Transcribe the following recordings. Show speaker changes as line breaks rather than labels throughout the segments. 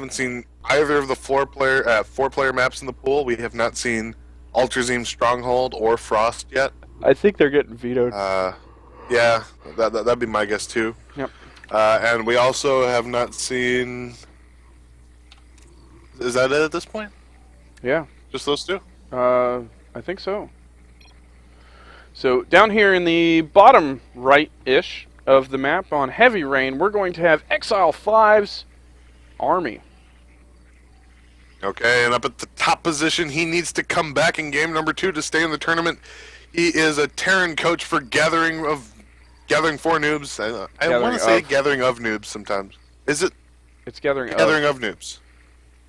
haven't seen either of the four-player maps in the pool. We have not seen Ultrazine Stronghold or Frost yet.
I think they're getting vetoed.
Yeah, that'd be my guess too.
Yep.
And we also have not seen. Is that it at this point?
Yeah.
Just those two?
I think so. So down here in the bottom right-ish of the map on Heavy Rain, we're going to have Exile 5's Armi.
Okay, and up at the top position, he needs to come back in game number 2 to stay in the tournament. He is a Terran coach for Gathering 4 Noobs. I want to say Gathering of Noobs sometimes. Is it?
It's Gathering
of Noobs.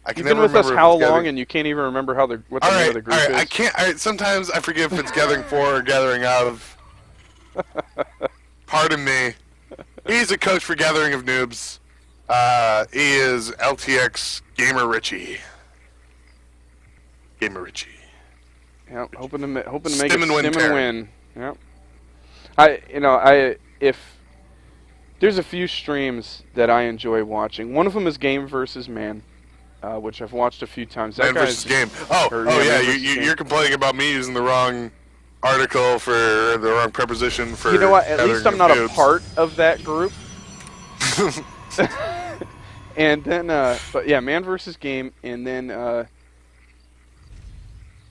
I can You've been with us how long, and you can't even remember how what the name of the group is?
I can't. Sometimes I forget if it's Gathering 4 or Gathering of. Pardon me. He's a coach for Gathering of Noobs. He is LTX GamerRichy. GamerRichy.
Yep, hoping to make it stim and win. Yep. If there's a few streams that I enjoy watching. One of them is Game versus Man, which I've watched a few times.
Man versus Game. You're complaining about me using the wrong article for the wrong preposition for.
You know what? At least I'm not a part of that group. And then, but yeah, Man versus Game, and then.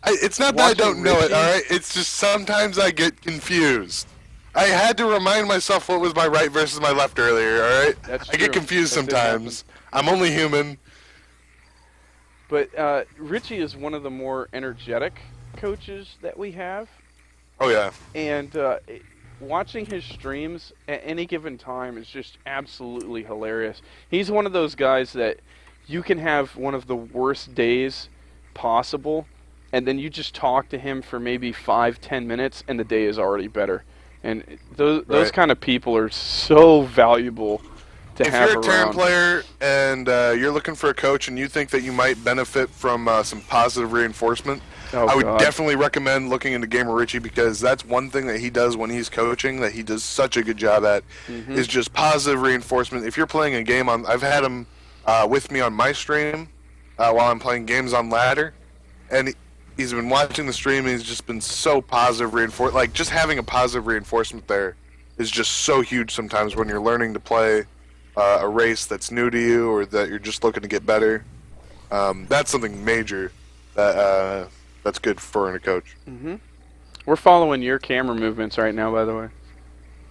It's not that I don't know it, alright? It's just sometimes I get confused. I had to remind myself what was my right versus my left earlier, alright? I get confused sometimes. I'm only human.
But Richie is one of the more energetic coaches that we have.
Oh, yeah.
And watching his streams at any given time is just absolutely hilarious. He's one of those guys that you can have one of the worst days possible, and then you just talk to him for maybe 5-10 minutes, and the day is already better. And those kind of people are so valuable to have around.
If you're a Terran player and you're looking for a coach and you think that you might benefit from some positive reinforcement, I would definitely recommend looking into GamerRichy, because that's one thing that he does when he's coaching that he does such a good job at, is just positive reinforcement. If you're playing a game I've had him with me on my stream while I'm playing games on ladder, and he's been watching the stream, and he's just been so positive reinforcement. Like, just having a positive reinforcement there is just so huge sometimes when you're learning to play a race that's new to you, or that you're just looking to get better. That's something major that's good for a coach.
We're following your camera movements right now, by the way.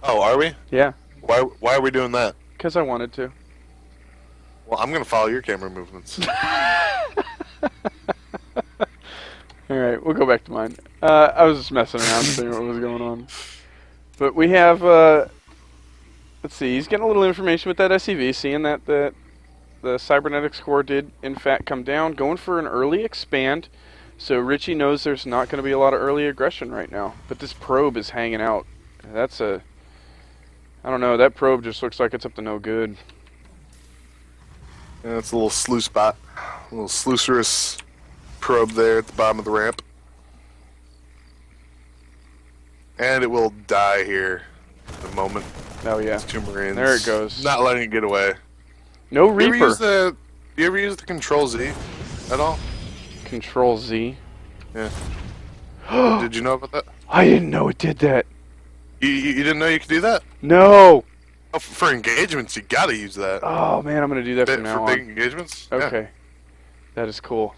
Oh, are we?
Yeah.
Why are we doing that?
Because I wanted to.
Well, I'm going to follow your camera movements.
Alright, we'll go back to mine. I was just messing around seeing what was going on. But we have, let's see, he's getting a little information with that SCV, seeing that the cybernetic score did, in fact, come down, going for an early expand. So Richie knows there's not going to be a lot of early aggression right now. But this probe is hanging out. That's I don't know, that probe just looks like it's up to no good.
Yeah, it's a little sluice spot. A little sluicerous probe there at the bottom of the ramp. And it will die here in a moment.
Oh, yeah.
It's 2 Marines.
There it goes.
Not letting it get away.
No Reaper.
Do you ever use the Control Z at all?
Control Z?
Yeah. Did you know about that?
I didn't know it did that.
You didn't know you could do that?
No!
Oh, for engagements, you gotta use that.
Oh, man, I'm gonna do that from now on.
For big engagements?
Okay.
Yeah.
That is cool.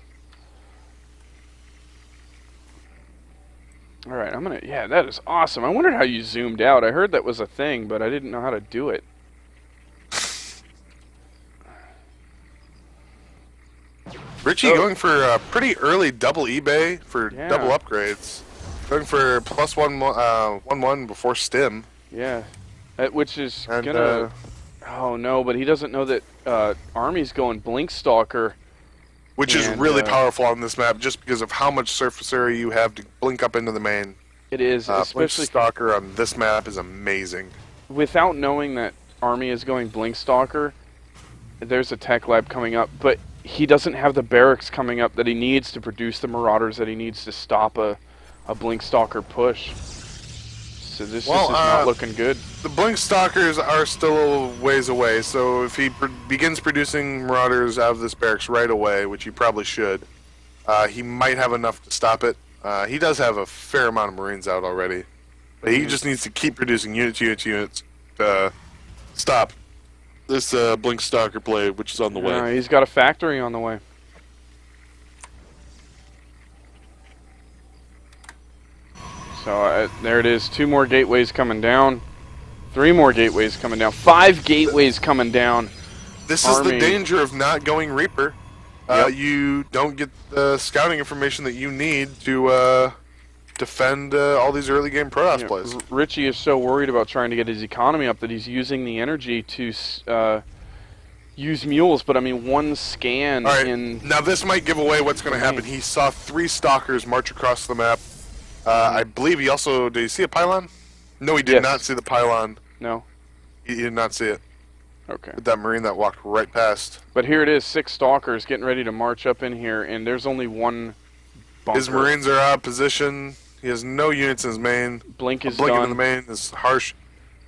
Alright, yeah, that is awesome. I wondered how you zoomed out. I heard that was a thing, but I didn't know how to do it.
Richie going for a pretty early double eBay for double upgrades. Going for +1/1 before stim.
Yeah. Which is gonna... oh no, but he doesn't know that Army's going Blink Stalker.
Which is really powerful on this map, just because of how much surface area you have to blink up into the main.
It is, especially...
Blink Stalker on this map is amazing.
Without knowing that Army is going Blink Stalker, there's a tech lab coming up, but he doesn't have the barracks coming up that he needs to produce the Marauders that he needs to stop a Blink Stalker push. So this is not looking good.
The Blink Stalkers are still a ways away, so if he begins producing Marauders out of this barracks right away, which he probably should, he might have enough to stop it. He does have a fair amount of Marines out already. But he just needs to keep producing units to stop this Blink Stalker play, which is on the way.
He's got a factory on the way. So there it is. 2 more gateways coming down. 3 more gateways coming down. 5 gateways coming down.
This is the danger of not going Reaper. You don't get the scouting information that you need to defend all these early game Protoss plays.
Richie is so worried about trying to get his economy up that he's using the energy to use mules. But I mean, 1 scan
now this might give away what's going to happen. He saw 3 stalkers march across the map. I believe he also... Did he see a pylon? No, he did not see the pylon.
No.
He did not see it.
Okay.
With that Marine that walked right past.
But here it is, 6 stalkers getting ready to march up in here, and there's only 1 bunker.
His Marines are out of position. He has no units in his main.
Blink is
Blinking
done.
in the main is harsh.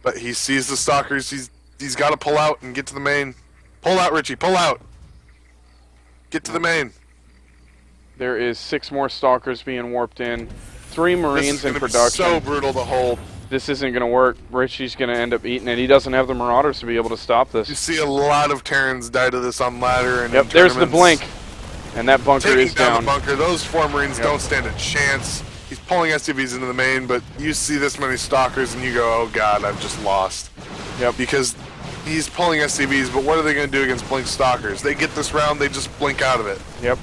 But he sees the stalkers. He's got to pull out and get to the main. Pull out, Richie. Pull out. Get to the main.
There is 6 more stalkers being warped in. 3 Marines in production.
Be so brutal to hold.
This isn't going to work. Richie's going to end up eating it. He doesn't have the Marauders to be able to stop this.
You see a lot of Terrans die to this on ladder. And
yep, there's the blink. And that bunker is down.
The bunker. Those 4 Marines don't stand a chance. He's pulling SUVs into the main, but you see this many stalkers and you go, oh god, I've just lost.
Yep.
Because he's pulling SCVs, but what are they going to do against blink stalkers? They get this round, they just blink out of it.
Yep.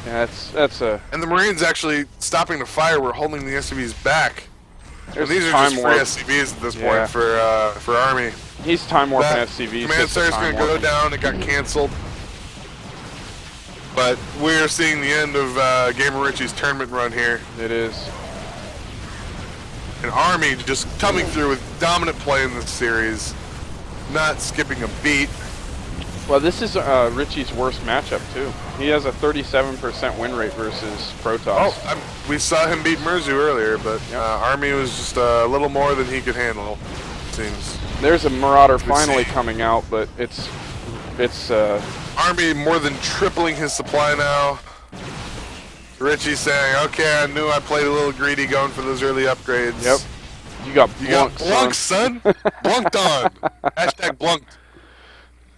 Yeah, that's a...
And the Marines actually stopping the fire were holding the SCVs back. And these are just free SCVs at this point for Army.
He's time warping SCVs.
Command Center's going to go down. It got canceled. But we're seeing the end of GamerRichy's tournament run here.
It is.
And Army just coming through with dominant play in this series. Not skipping a beat.
Well, this is Richie's worst matchup, too. He has a 37% win rate versus Protoss.
Oh, we saw him beat Merzu earlier, but Army was just a little more than he could handle, it seems.
There's a Marauder finally coming out, but it's
Army more than tripling his supply now. Richie saying, okay, I knew I played a little greedy going for those early upgrades.
Yep. You got blunked,
son. Blunked on. Hashtag blunked.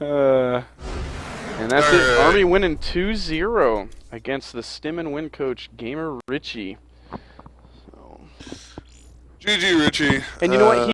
And that's it. Army winning 2-0 against the Stim and Win coach GamerRichy.
GG, Richie.
And you know what?